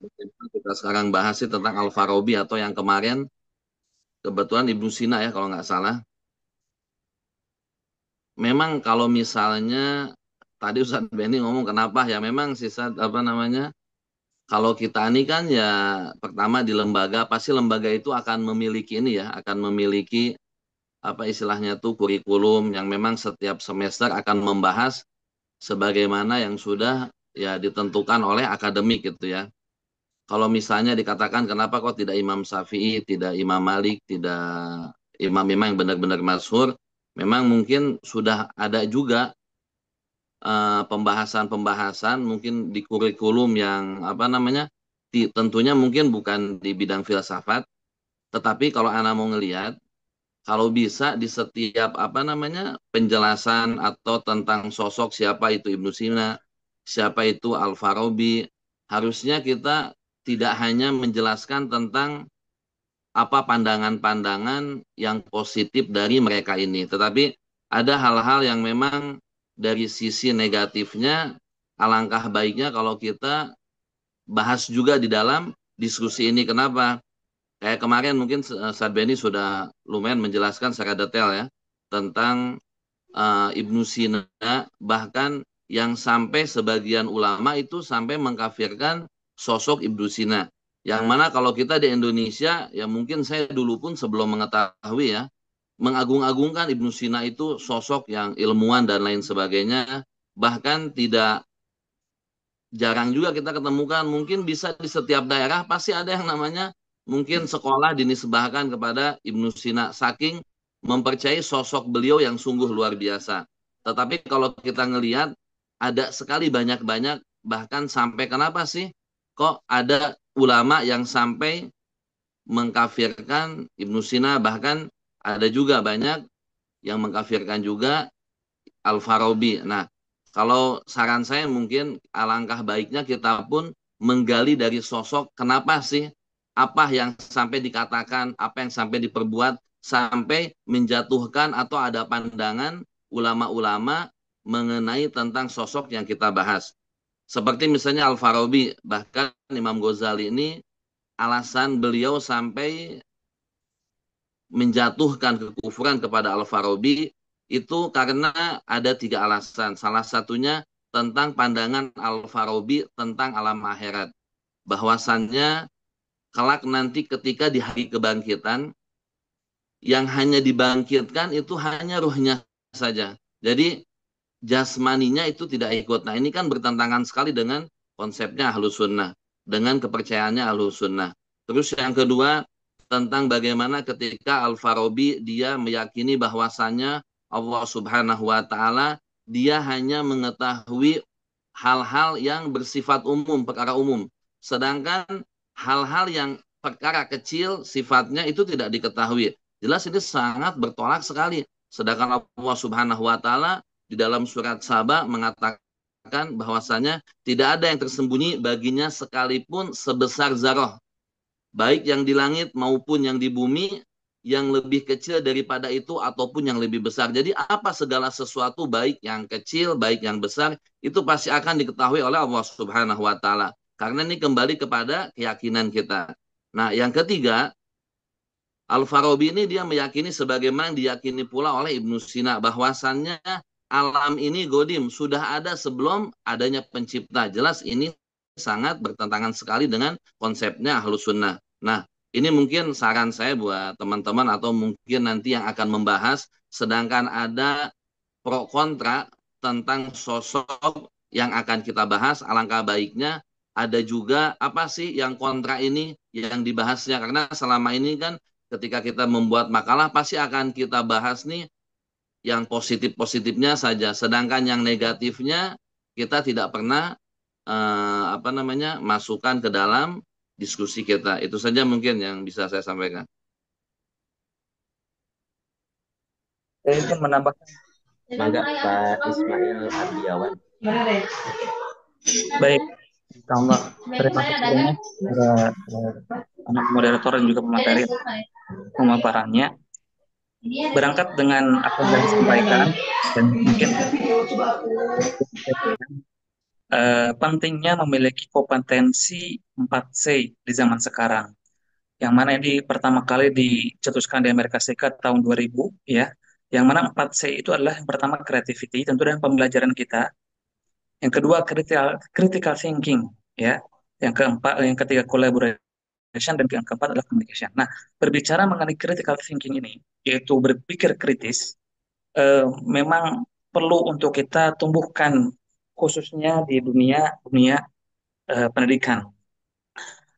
Kita sekarang bahas sih tentang Al-Farabi atau yang kemarin kebetulan Ibnu Sina ya kalau nggak salah. Memang kalau misalnya tadi Ustaz Benny ngomong kenapa ya memang sisa apa namanya kalau kita ini kan ya pertama di lembaga pasti lembaga itu akan memiliki ini ya akan memiliki apa istilahnya tuh kurikulum yang memang setiap semester akan membahas sebagaimana yang sudah ya ditentukan oleh akademik gitu ya. Kalau misalnya dikatakan kenapa kok tidak Imam Syafi'i, tidak Imam Malik, tidak imam-imam yang benar-benar masyhur, memang mungkin sudah ada juga pembahasan-pembahasan mungkin di kurikulum yang apa namanya, tentunya mungkin bukan di bidang filsafat, tetapi kalau Anda mau ngelihat, kalau bisa di setiap apa namanya penjelasan atau tentang sosok siapa itu Ibnu Sina, siapa itu Al-Farabi, harusnya kita tidak hanya menjelaskan tentang apa pandangan-pandangan yang positif dari mereka ini, tetapi ada hal-hal yang memang dari sisi negatifnya, alangkah baiknya kalau kita bahas juga di dalam diskusi ini. Kenapa? Kayak kemarin mungkin Ustaz Beni sudah lumayan menjelaskan secara detail ya tentang Ibnu Sina, bahkan yang sampai sebagian ulama itu sampai mengkafirkan sosok Ibnu Sina. Yang mana kalau kita di Indonesia, ya mungkin saya dulu pun sebelum mengetahui ya, mengagung-agungkan Ibnu Sina itu sosok yang ilmuwan dan lain sebagainya. Bahkan tidak jarang juga kita ketemukan, mungkin bisa di setiap daerah pasti ada yang namanya mungkin sekolah dinisbahkan kepada Ibnu Sina saking mempercayai sosok beliau yang sungguh luar biasa. Tetapi kalau kita ngelihat ada sekali banyak-banyak bahkan sampai kenapa sih kok ada ulama yang sampai mengkafirkan Ibnu Sina, bahkan ada juga banyak yang mengkafirkan juga Al-Farabi. Nah, kalau saran saya mungkin alangkah baiknya kita pun menggali dari sosok kenapa sih apa yang sampai dikatakan, apa yang sampai diperbuat, sampai menjatuhkan atau ada pandangan ulama-ulama mengenai tentang sosok yang kita bahas. Seperti misalnya Al-Farabi, bahkan Imam Ghazali ini alasan beliau sampai menjatuhkan kekufuran kepada Al-Farabi itu karena ada tiga alasan. Salah satunya tentang pandangan Al-Farabi tentang alam akhirat. Bahwasannya kelak nanti ketika di hari kebangkitan, yang hanya dibangkitkan itu hanya ruhnya saja. Jadi jasmaninya itu tidak ikut. Nah ini kan bertentangan sekali dengan konsepnya Ahlus Sunnah. Dengan kepercayaannya Ahlus Sunnah. Terus yang kedua, tentang bagaimana ketika Al-Farabi dia meyakini bahwasannya Allah Subhanahu wa taala dia hanya mengetahui hal-hal yang bersifat umum, perkara umum. Sedangkan hal-hal yang perkara kecil sifatnya itu tidak diketahui. Jelas ini sangat bertolak sekali. Sedangkan Allah Subhanahu wa taala di dalam surat Saba mengatakan bahwasanya tidak ada yang tersembunyi baginya sekalipun sebesar zarah, baik yang di langit maupun yang di bumi, yang lebih kecil daripada itu ataupun yang lebih besar. Jadi apa segala sesuatu baik yang kecil, baik yang besar, itu pasti akan diketahui oleh Allah Subhanahu wa taala. Karena ini kembali kepada keyakinan kita. Nah, yang ketiga, Al-Farabi ini dia meyakini sebagaimana diyakini pula oleh Ibnu Sina bahwasannya alam ini godim sudah ada sebelum adanya pencipta. Jelas ini sangat bertentangan sekali dengan konsepnya Ahlus Sunnah. Nah, ini mungkin saran saya buat teman-teman atau mungkin nanti yang akan membahas, sedangkan ada pro kontra tentang sosok yang akan kita bahas, alangkah baiknya ada juga apa sih yang kontra ini yang dibahasnya, karena selama ini kan ketika kita membuat makalah pasti akan kita bahas nih yang positif-positifnya saja, sedangkan yang negatifnya kita tidak pernah apa namanya masukkan ke dalam diskusi kita. Itu saja mungkin yang bisa saya sampaikan. Saya ingin menambahkan Mangga Pak Ismail Ardiawan. Baik, insya terima kasih banyak para anak moderator dan juga pemateri pemaparannya. Berangkat dengan apa yang disampaikan dan mungkin pentingnya memiliki kompetensi 4C di zaman sekarang, yang mana ini pertama kali dicetuskan di Amerika Serikat tahun 2000, ya, yang mana 4C itu adalah yang pertama creativity, tentu dengan pembelajaran kita, yang kedua critical thinking, ya, yang ketiga collaboration, dan yang keempat adalah communication. Nah, berbicara mengenai critical thinking ini, yaitu berpikir kritis, memang perlu untuk kita tumbuhkan khususnya di dunia dunia pendidikan.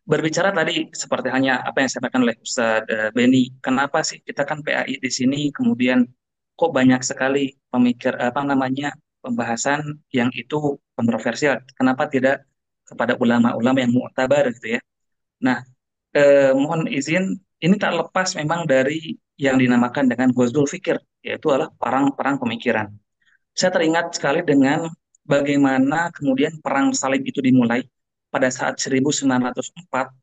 Berbicara tadi seperti hanya apa yang disampaikan oleh Ustadz Beni, kenapa sih kita kan PAI di sini, kemudian kok banyak sekali pemikir apa namanya pembahasan yang itu kontroversial? Kenapa tidak kepada ulama-ulama yang mu'tabar gitu ya? Nah, mohon izin, ini tak lepas memang dari yang dinamakan dengan Ghazul Fikir, yaitu adalah perang-perang pemikiran. Saya teringat sekali dengan bagaimana kemudian perang salib itu dimulai pada saat 1904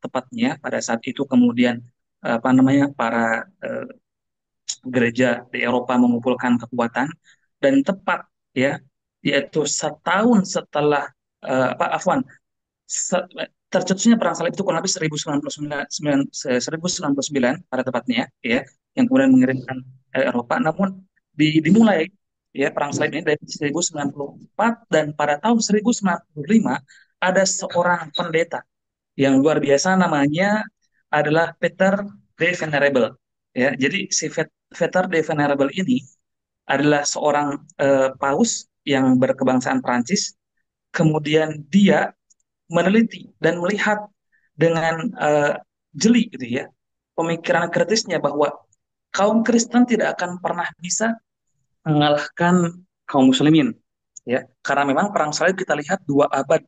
tepatnya, pada saat itu kemudian apa namanya para gereja di Eropa mengumpulkan kekuatan, dan tepat ya, yaitu setahun setelah apa afwan se- tercetusnya perang salib itu kurang lebih 1099 pada tepatnya ya, yang kemudian mengirimkan Eropa. Namun dimulai ya perang salib ini dari 1094, dan pada tahun 1095 ada seorang pendeta yang luar biasa, namanya adalah Peter de Venerable, ya. Jadi si Peter de Venerable ini adalah seorang paus yang berkebangsaan Prancis. Kemudian dia meneliti dan melihat dengan jeli gitu ya pemikiran kritisnya bahwa kaum Kristen tidak akan pernah bisa mengalahkan kaum muslimin, ya, karena memang perang salib kita lihat 2 abad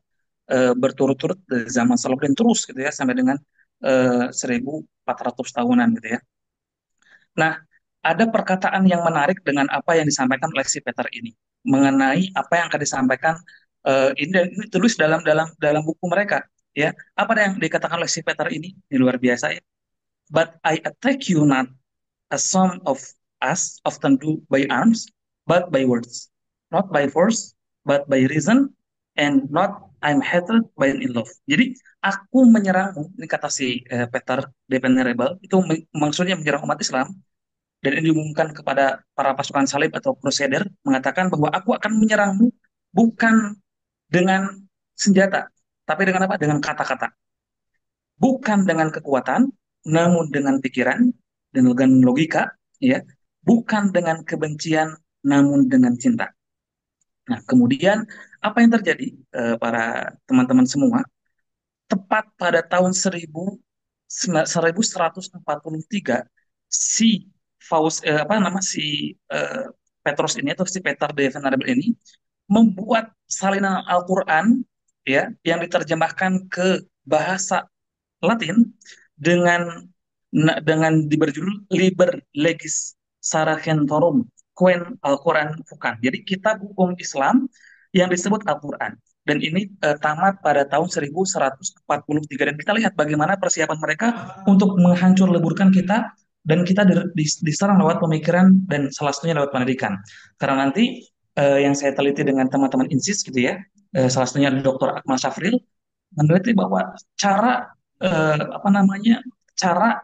berturut-turut dari zaman Saladin terus gitu ya sampai dengan 1400 tahunan gitu ya. Nah, ada perkataan yang menarik dengan apa yang disampaikan oleh si Peter ini mengenai apa yang akan disampaikan ini tulis dalam dalam dalam buku mereka, ya. Apa yang dikatakan oleh si Peter ini luar biasa ya. But I attack you not as some of us often do by arms, but by words, not by force, but by reason, and not I'm hated by in love. Jadi aku menyerangmu, ini kata si Peter de Venerable, itu maksudnya menyerang umat Islam, dan ini diumumkan kepada para pasukan salib atau crusader, mengatakan bahwa aku akan menyerangmu bukan dengan senjata, tapi dengan apa? Dengan kata-kata. Bukan dengan kekuatan, namun dengan pikiran dan dengan logika, ya. Bukan dengan kebencian, namun dengan cinta. Nah, kemudian apa yang terjadi, para teman-teman semua? Tepat pada tahun 1143, si apa nama si Petrus ini atau si Peter de Venerable ini membuat salinan Al-Qur'an, ya, yang diterjemahkan ke bahasa Latin dengan berjudul Liber Legis Saracentorum Quen Al-Quran Fukan. Jadi kitab hukum Islam yang disebut Al-Quran. Dan ini tamat pada tahun 1143, dan kita lihat bagaimana persiapan mereka untuk menghancur leburkan kita, dan kita diserang lewat pemikiran dan salah satunya lewat pendidikan. Karena nanti yang saya teliti dengan teman-teman INSIS gitu ya, salah satunya Dr. Akmal Syafril meneliti bahwa cara apa namanya cara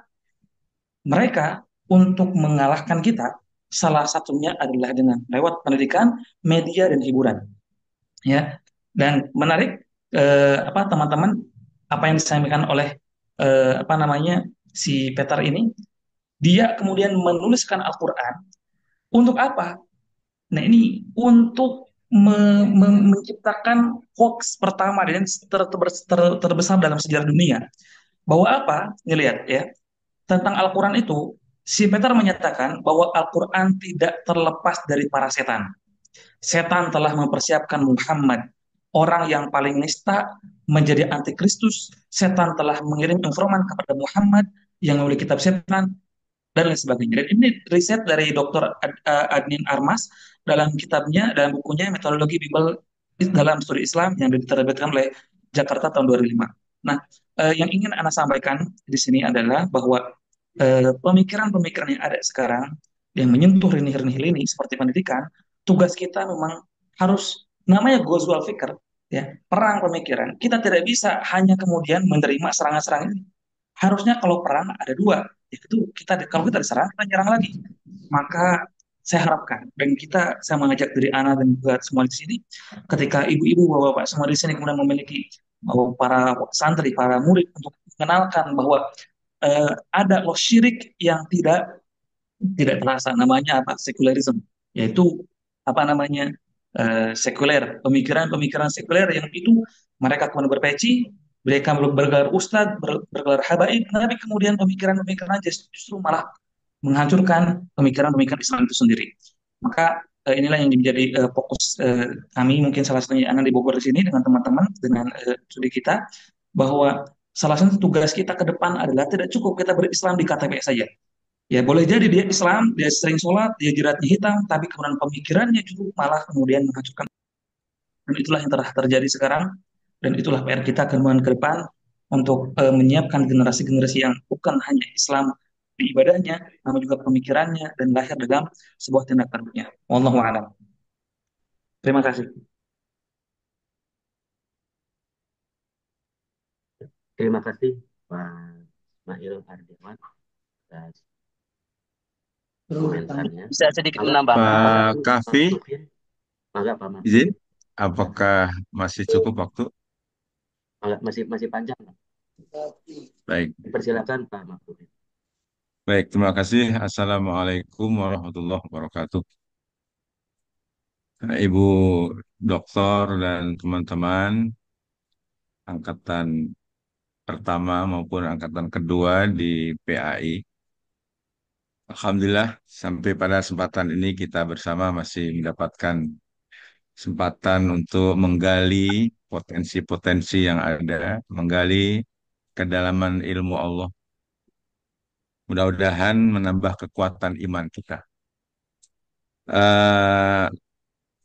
mereka untuk mengalahkan kita salah satunya adalah dengan lewat pendidikan, media dan hiburan, ya. Dan menarik apa teman-teman, apa yang disampaikan oleh apa namanya si Peter ini, dia kemudian menuliskan Al-Qur'an untuk apa? Nah, ini untuk menciptakan hoax pertama dan terbesar dalam sejarah dunia. Bahwa apa? Ini lihat ya. Tentang Al-Quran itu, si Peter menyatakan bahwa Al-Quran tidak terlepas dari para setan. Setan telah mempersiapkan Muhammad, orang yang paling nista, menjadi antikristus. Setan telah mengirim informan kepada Muhammad yang memiliki kitab setan, dan lain sebagainya. Dan ini riset dari Dr. Adnin Armas dalam kitabnya, dalam bukunya Metodologi Bimbel dalam Studi Islam yang diterbitkan oleh Jakarta tahun 2005. Nah, yang ingin Anda sampaikan di sini adalah bahwa pemikiran-pemikiran yang ada sekarang yang menyentuh rinih-rinih lini seperti pendidikan, tugas kita memang harus namanya Ghazwal Fikr, ya, perang pemikiran. Kita tidak bisa hanya kemudian menerima serangan-serangan ini. Harusnya kalau perang ada dua, yaitu kalau kita diserang, kita nyerang lagi. Maka saya harapkan dan saya mengajak diri Ana dan juga semua di sini, ketika ibu-ibu, bapak-bapak semua di sini kemudian memiliki para santri, para murid untuk mengenalkan bahwa ada loh syirik yang tidak terasa, namanya apa, sekularisme, yaitu apa namanya, sekuler, pemikiran-pemikiran sekuler yang itu mereka kemudian berpeci, mereka bergelar ustadz, bergelar habaib, tapi kemudian pemikiran-pemikiran justru malah menghancurkan pemikiran-pemikiran Islam itu sendiri. Maka inilah yang menjadi fokus kami, mungkin salah satunya anak di Bogor di sini dengan teman-teman, dengan studi kita, bahwa salah satu tugas kita ke depan adalah tidak cukup kita berislam di KTP saja. Ya boleh jadi dia Islam, dia sering sholat, dia jiratnya hitam, tapi kemudian pemikirannya justru malah kemudian menghancurkan. Dan itulah yang telah terjadi sekarang, dan itulah PR kita kemudian ke depan untuk menyiapkan generasi-generasi yang bukan hanya Islam di ibadahnya, namun juga pemikirannya dan lahir dalam sebuah tindak tanduknya. Wallahu a'lam. Terima kasih. Terima kasih Pak Ismail Ardiawan atas komentarnya. Bisa sedikit Mangga, menambahkan, Pak? apakah Pak itu Kafi, Mufin? Mangga Pak Mufin. izin, apakah masih cukup waktu? Mangga, masih masih panjang Pak. Baik, Dipersilakan Pak Mufin. baik, terima kasih. Assalamualaikum warahmatullahi wabarakatuh. Ibu Doktor dan teman-teman angkatan pertama maupun angkatan kedua di PAI. Alhamdulillah, sampai pada kesempatan ini kita bersama masih mendapatkan kesempatan untuk menggali potensi-potensi yang ada, menggali kedalaman ilmu Allah. Mudah-mudahan menambah kekuatan iman kita. Eh,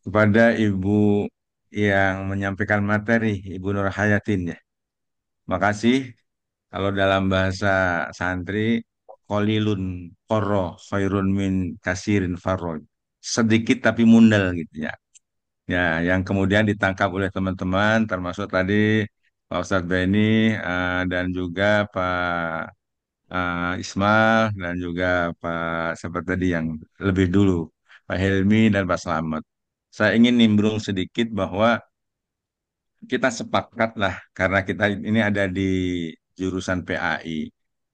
Kepada Ibu yang menyampaikan materi, Ibu Nur Hayatin ya. Makasih. Kalau dalam bahasa santri, kolilun koro khairun min kasirin faroj. Sedikit tapi mundal gitu ya. Ya, yang kemudian ditangkap oleh teman-teman, termasuk tadi Pak Ustadz Beni dan juga Pak Ismail dan juga Pak siapa tadi yang lebih dulu, Pak Helmi dan Pak Slamet. Saya ingin nimbrung sedikit bahwa kita sepakat lah karena kita ini ada di jurusan PAI.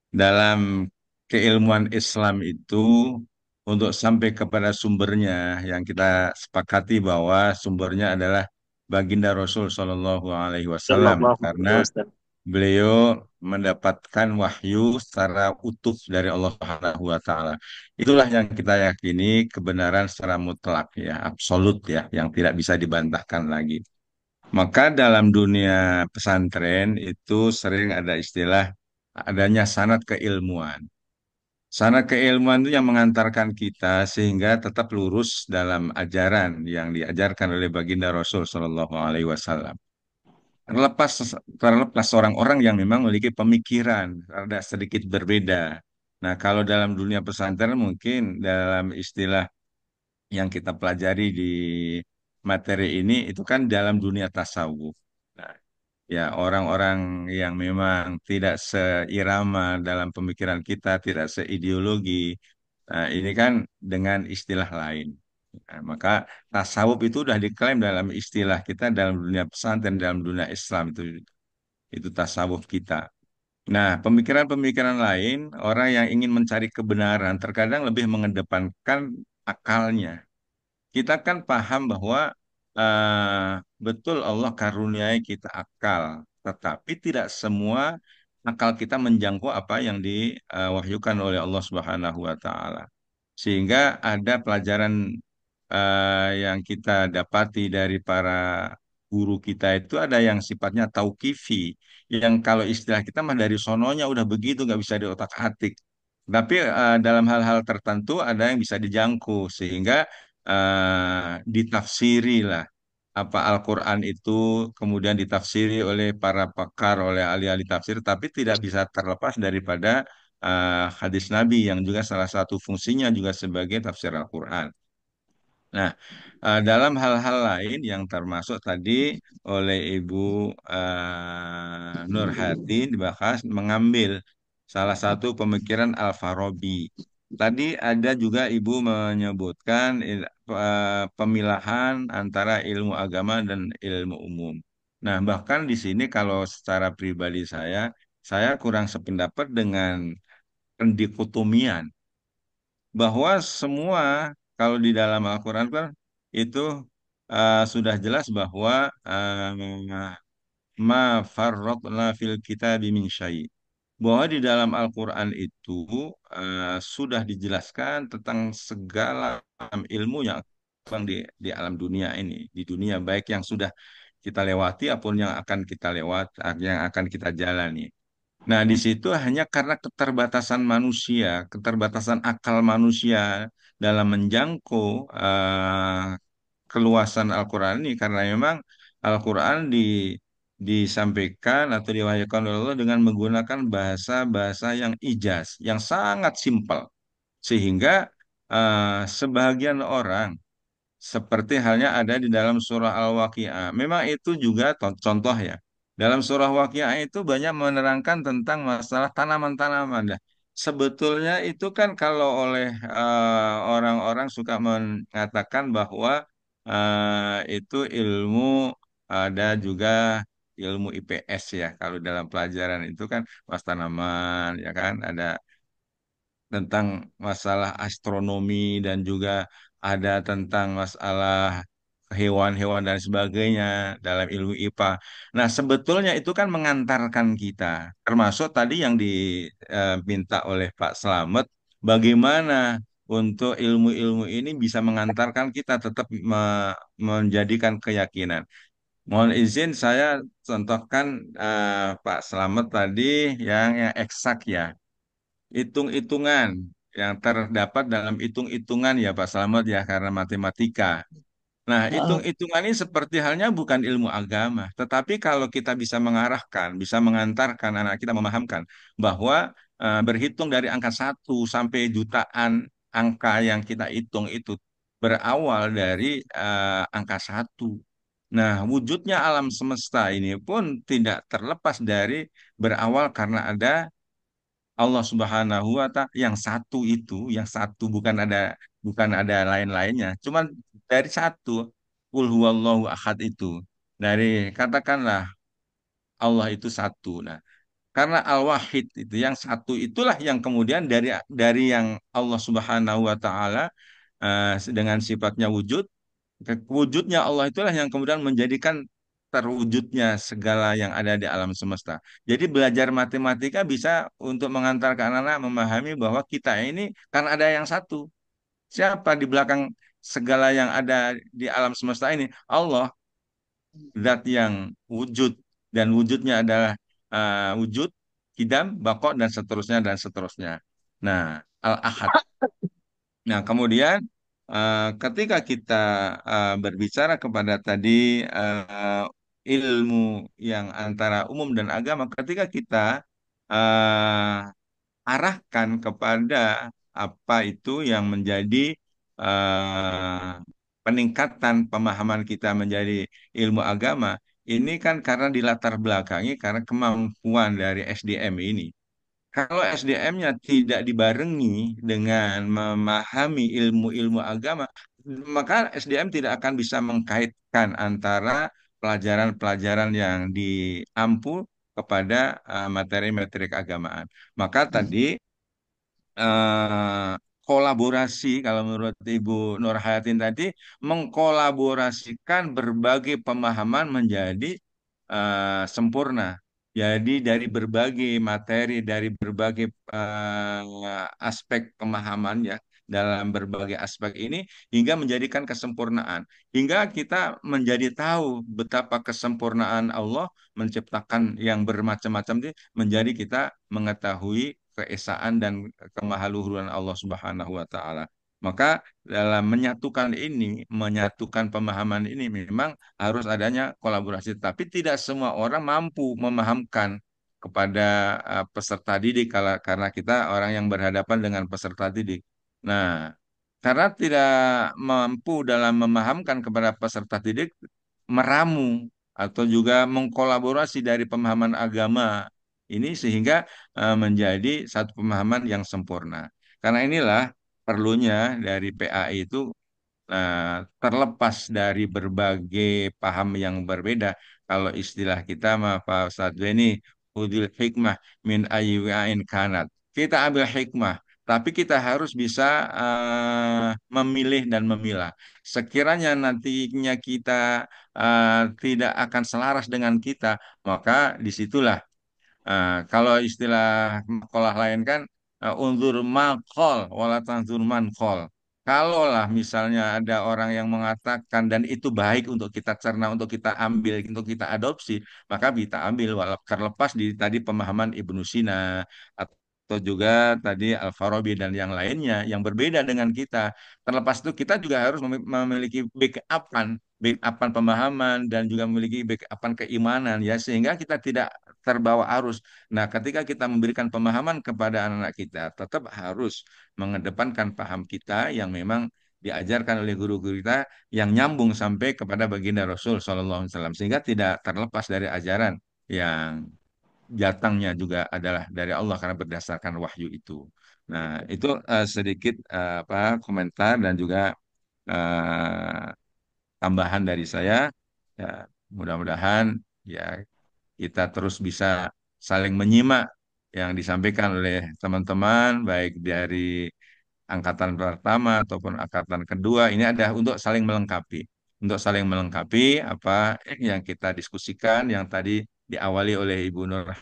Dalam keilmuan Islam itu untuk sampai kepada sumbernya yang kita sepakati bahwa sumbernya adalah baginda Rasul Shallallahu Alaihi Wasallam Sallallahu karena alaihi wasallam. beliau mendapatkan wahyu secara utuh dari Allah Subhanahu wa taala. Itulah yang kita yakini kebenaran secara mutlak ya, absolut ya, yang tidak bisa dibantahkan lagi. Maka dalam dunia pesantren itu sering ada istilah adanya sanad keilmuan. Sanad keilmuan itu yang mengantarkan kita sehingga tetap lurus dalam ajaran yang diajarkan oleh baginda Rasul Shallallahu Alaihi Wasallam. Terlepas terlepas orang-orang yang memang memiliki pemikiran ada sedikit berbeda. Nah, kalau dalam dunia pesantren mungkin dalam istilah yang kita pelajari di materi ini itu kan dalam dunia tasawuf. Nah, ya orang-orang yang memang tidak seirama dalam pemikiran kita, tidak seideologi. Nah, ini kan dengan istilah lain. Nah, maka tasawuf itu sudah diklaim dalam istilah kita dalam dunia pesantren, dalam dunia Islam itu tasawuf kita. Nah, pemikiran-pemikiran lain, orang yang ingin mencari kebenaran terkadang lebih mengedepankan akalnya. Kita kan paham bahwa betul Allah karuniai kita akal, tetapi tidak semua akal kita menjangkau apa yang diwahyukan oleh Allah Subhanahu wa taala. Sehingga ada pelajaran yang kita dapati dari para guru kita itu ada yang sifatnya tauqifi, yang kalau istilah kita mah dari sononya udah begitu nggak bisa diotak-atik. Tapi dalam hal-hal tertentu ada yang bisa dijangkau sehingga ditafsiri lah apa Al-Quran itu kemudian ditafsiri oleh para pakar, oleh ahli-ahli tafsir, tapi tidak bisa terlepas daripada hadis Nabi yang juga salah satu fungsinya juga sebagai tafsir Al-Quran. Nah, dalam hal-hal lain yang termasuk tadi oleh Ibu Nurhati dibahas mengambil salah satu pemikiran Al-Farabi. Tadi ada juga Ibu menyebutkan pemilahan antara ilmu agama dan ilmu umum. Nah, bahkan di sini kalau secara pribadi saya kurang sependapat dengan pendikotomian bahwa semua kalau di dalam Al-Quran kan itu sudah jelas bahwa ma farratna fil kitabi min syai. Bahwa di dalam Al-Quran itu sudah dijelaskan tentang segala ilmu yang berkembang di alam dunia ini, di dunia baik yang sudah kita lewati ataupun yang akan kita lewat, yang akan kita jalani. Nah, di situ hanya karena keterbatasan manusia, keterbatasan akal manusia dalam menjangkau keluasan Al-Quran ini, karena memang Al-Quran disampaikan atau diwahyukan oleh Allah dengan menggunakan bahasa-bahasa yang ijaz, yang sangat simpel, sehingga sebagian orang seperti halnya ada di dalam surah Al-Waqi'ah. Memang itu juga contoh ya. Dalam surah Waqi'ah itu banyak menerangkan tentang masalah tanaman-tanaman. Dah. Sebetulnya itu kan kalau oleh orang-orang suka mengatakan bahwa itu ilmu ada juga ilmu IPS ya. Kalau dalam pelajaran itu kan mas tanaman ya kan ada tentang masalah astronomi dan juga ada tentang masalah hewan-hewan dan sebagainya dalam ilmu IPA. Nah, sebetulnya itu kan mengantarkan kita, termasuk tadi yang diminta oleh Pak Slamet, bagaimana untuk ilmu-ilmu ini bisa mengantarkan kita tetap menjadikan keyakinan. Mohon izin saya contohkan Pak Slamet tadi yang eksak ya hitung-hitungan yang terdapat dalam hitung-hitungan ya Pak Slamet ya karena matematika. Nah, Heeh. hitung-hitungan ini seperti halnya bukan ilmu agama, tetapi kalau kita bisa mengarahkan, bisa mengantarkan anak kita memahamkan bahwa berhitung dari angka 1 sampai jutaan angka yang kita hitung itu berawal dari angka 1. Nah, wujudnya alam semesta ini pun tidak terlepas dari berawal karena ada Allah Subhanahu wa Ta'ala yang satu bukan ada lain-lainnya. Cuman dari satu, Qul huwallahu ahad itu. Dari katakanlah Allah itu satu. Nah, karena Al-Wahid itu yang satu itulah yang kemudian dari yang Allah Subhanahu wa Ta'ala dengan sifatnya wujud. Wujudnya Allah itulah yang kemudian menjadikan terwujudnya segala yang ada di alam semesta. Jadi belajar matematika bisa untuk mengantarkan anak-anak memahami bahwa kita ini kan ada yang satu. Siapa di belakang segala yang ada di alam semesta ini? Allah, zat yang wujud dan wujudnya adalah wujud, kidam, bako dan seterusnya dan seterusnya. Nah, Al-Ahad. Nah, kemudian ketika kita berbicara kepada tadi ilmu yang antara umum dan agama, ketika kita arahkan kepada apa itu yang menjadi eh, peningkatan pemahaman kita menjadi ilmu agama, ini kan karena dilatar belakangi karena kemampuan dari SDM ini. Kalau SDM-nya tidak dibarengi dengan memahami ilmu-ilmu agama, maka SDM tidak akan bisa mengkaitkan antara pelajaran-pelajaran yang diampu kepada materi-materi keagamaan. Maka tadi kolaborasi, kalau menurut Ibu Nur Hayatin tadi, mengkolaborasikan berbagai pemahaman menjadi sempurna. Jadi dari berbagai materi, dari berbagai aspek pemahaman ya, dalam berbagai aspek ini hingga menjadikan kesempurnaan. Hingga kita menjadi tahu betapa kesempurnaan Allah menciptakan yang bermacam-macam ini menjadi kita mengetahui keesaan dan kemahaluhuran Allah Subhanahu wa taala. Maka dalam menyatukan ini, menyatukan pemahaman ini memang harus adanya kolaborasi. Tapi tidak semua orang mampu memahamkan kepada peserta didik karena kita orang yang berhadapan dengan peserta didik. Nah, karena tidak mampu dalam memahamkan kepada peserta didik, meramu atau juga mengkolaborasi dari pemahaman agama ini sehingga menjadi satu pemahaman yang sempurna. Karena inilah perlunya dari PAI itu, terlepas dari berbagai paham yang berbeda, kalau istilah kita mah Pak Ustadz Beni, udil hikmah min ayyu'ain kanat. Kita ambil hikmah, tapi kita harus bisa memilih dan memilah. Sekiranya nantinya kita tidak akan selaras dengan kita, maka disitulah, kalau istilah makalah lain kan, unzur maqal wala tanzur manqal. Kalaulah misalnya ada orang yang mengatakan dan itu baik untuk kita cerna, untuk kita ambil, untuk kita adopsi, maka kita ambil walau terlepas di tadi pemahaman Ibnu Sina atau juga tadi Al-Farabi dan yang lainnya yang berbeda dengan kita. Terlepas itu kita juga harus memiliki backupan pemahaman dan juga memiliki backupan keimanan ya, sehingga kita tidak terbawa arus. Nah, ketika kita memberikan pemahaman kepada anak-anak kita, tetap harus mengedepankan paham kita yang memang diajarkan oleh guru-guru kita yang nyambung sampai kepada baginda Rasul Shallallahu Alaihi Wasallam, sehingga tidak terlepas dari ajaran yang datangnya juga adalah dari Allah karena berdasarkan wahyu itu. Nah, itu sedikit komentar dan juga eh, tambahan dari saya. Ya, mudah-mudahan ya kita terus bisa saling menyimak yang disampaikan oleh teman-teman, baik dari angkatan pertama ataupun angkatan kedua. Ini ada untuk saling melengkapi. Untuk saling melengkapi apa yang kita diskusikan, yang tadi diawali oleh Ibu Nur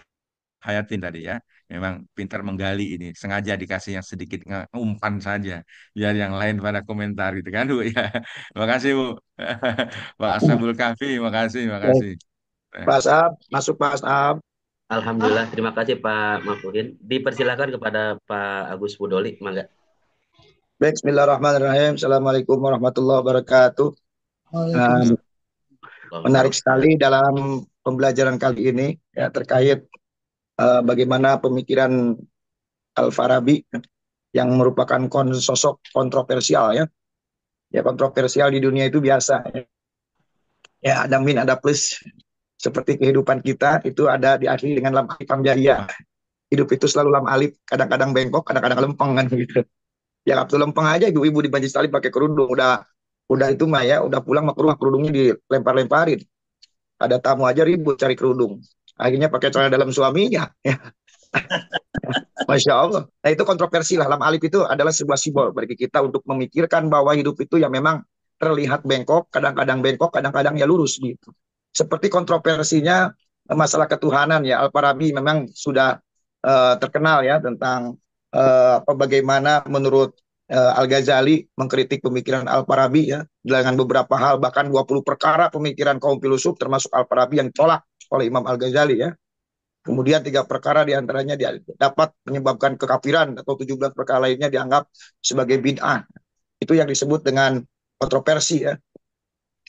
Hayatin tadi ya. Memang pintar menggali ini. Sengaja dikasih yang sedikit umpan saja. Biar yang lain pada komentar gitu kan Bu ya. Makasih Bu. Pak Ashabul Kahfi, makasih, Baik, makasih. Eh, Pak Asap, masuk Pak Asap. Alhamdulillah, terima kasih Pak Mafuhin. Dipersilakan kepada Pak Agus Budoli, mangga. Baik, Bismillahirrahmanirrahim. Assalamualaikum warahmatullahi wabarakatuh. Menarik sekali dalam pembelajaran kali ini ya terkait bagaimana pemikiran Al-Farabi yang merupakan sosok kontroversial ya. Ya kontroversial di dunia itu biasa ya. Ya ada min ada plus. Seperti kehidupan kita itu ada diakhiri dengan lam alif lam jahiyah. Hidup itu selalu lam alif, kadang-kadang bengkok, kadang-kadang lempeng kan gitu. Ya waktu lempeng aja ibu-ibu di Majlis Taklim pakai kerudung udah itu mah ya udah pulang ke rumah kerudungnya dilempar-lemparin. Ada tamu aja ribut cari kerudung. Akhirnya pakai celana dalam suaminya. Ya. Masya Allah. Nah itu kontroversi lah. Lam alif itu adalah sebuah simbol bagi kita untuk memikirkan bahwa hidup itu ya memang terlihat bengkok, kadang-kadang ya lurus gitu. Seperti kontroversinya masalah ketuhanan ya. Al-Farabi memang sudah terkenal ya tentang bagaimana menurut Al-Ghazali mengkritik pemikiran Al-Farabi ya dengan beberapa hal, bahkan 20 perkara pemikiran kaum filosof termasuk Al-Farabi yang ditolak oleh Imam Al-Ghazali ya. Kemudian 3 perkara diantaranya dapat menyebabkan kekafiran atau 17 perkara lainnya dianggap sebagai bid'ah. Itu yang disebut dengan kontroversi ya.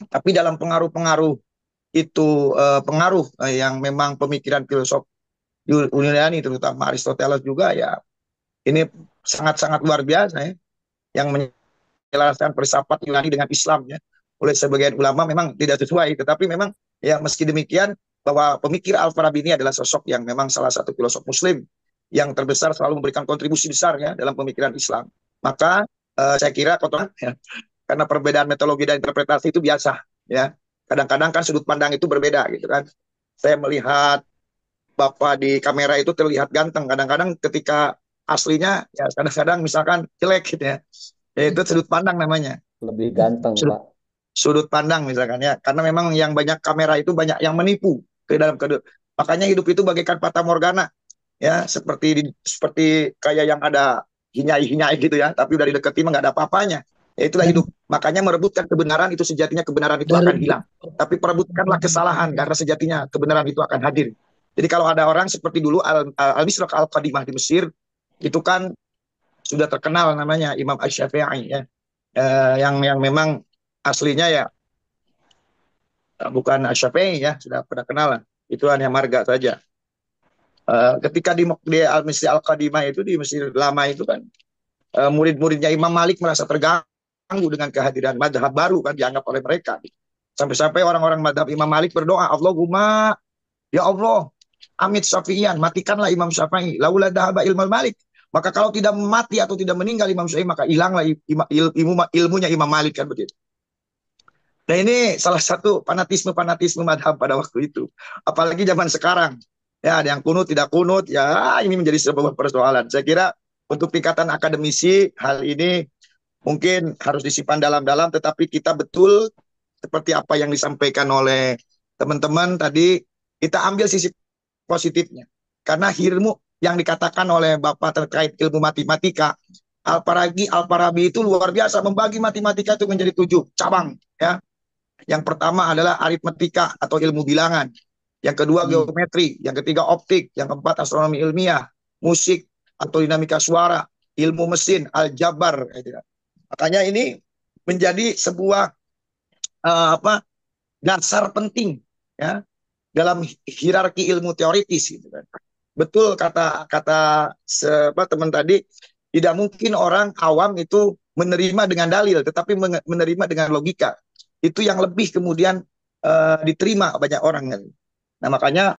Tapi dalam pengaruh-pengaruh itu pengaruh yang memang pemikiran filosof Yunani terutama Aristoteles juga ya ini sangat-sangat luar biasa ya yang menjelaskan filsafat Yunani dengan Islam ya. Oleh sebagian ulama memang tidak sesuai, tetapi memang ya meski demikian bahwa pemikir Al-Farabi ini adalah sosok yang memang salah satu filosof muslim yang terbesar selalu memberikan kontribusi besar ya dalam pemikiran Islam. Maka saya kira ya, karena perbedaan metodologi dan interpretasi itu biasa ya. Kadang-kadang kan sudut pandang itu berbeda gitu kan. Saya melihat Bapak di kamera itu terlihat ganteng, kadang-kadang ketika aslinya ya kadang-kadang misalkan jelek gitu ya. Ya itu sudut pandang namanya. Lebih ganteng, Pak. Sudut pandang misalkan ya. Karena memang yang banyak kamera itu banyak yang menipu ke dalam makanya hidup itu bagaikan fata morgana. Ya, seperti kayak yang ada hinyai-hinyai gitu ya, tapi udah dideketin nggak ada apa-apanya. Ya itulah hidup. Makanya merebutkan kebenaran itu sejatinya kebenaran itu akan hilang. Tapi perebutkanlah kesalahan karena sejatinya kebenaran itu akan hadir. Jadi kalau ada orang seperti dulu Al-Misraq Al-Qadimah di Mesir, itu kan sudah terkenal namanya Imam Asy-Syafi'i ya. Yang memang aslinya ya bukan Asy-Syafi'i ya, sudah pada kenalan. Itu hanya marga saja. Ketika di Al-Misri Al-Qadimah itu di Mesir lama itu kan murid-muridnya Imam Malik merasa terganggu dengan kehadiran madhab baru kan dianggap oleh mereka. Sampai-sampai orang-orang madhab Imam Malik berdoa, Allahumma, ya Allah, amit Syafi'ian, matikanlah Imam Syafi'i. Laula dhahaba ilmu Malik. Maka kalau tidak mati atau tidak meninggal Imam Syafi'i, maka hilanglah ilmunya Imam Malik kan begitu. Nah ini salah satu fanatisme madhab pada waktu itu. Apalagi zaman sekarang. Ya ada yang kunut, tidak kunut. Ya ini menjadi sebuah persoalan. Saya kira untuk tingkatan akademisi, hal ini mungkin harus disimpan dalam-dalam. Tetapi kita betul seperti apa yang disampaikan oleh teman-teman tadi, kita ambil sisi positifnya. Karena ilmu yang dikatakan oleh Bapak terkait ilmu matematika, Al-Farabi itu luar biasa membagi matematika itu menjadi 7 cabang. Ya. Yang pertama adalah aritmetika atau ilmu bilangan. Yang kedua geometri. Yang ketiga optik. Yang keempat astronomi ilmiah. Musik atau dinamika suara. Ilmu mesin, aljabar. Makanya ini menjadi sebuah dasar penting ya dalam hierarki ilmu teoritis gitu kan. Betul kata teman tadi, tidak mungkin orang awam itu menerima dengan dalil, tetapi menerima dengan logika. Itu yang lebih kemudian diterima banyak orang. Nah makanya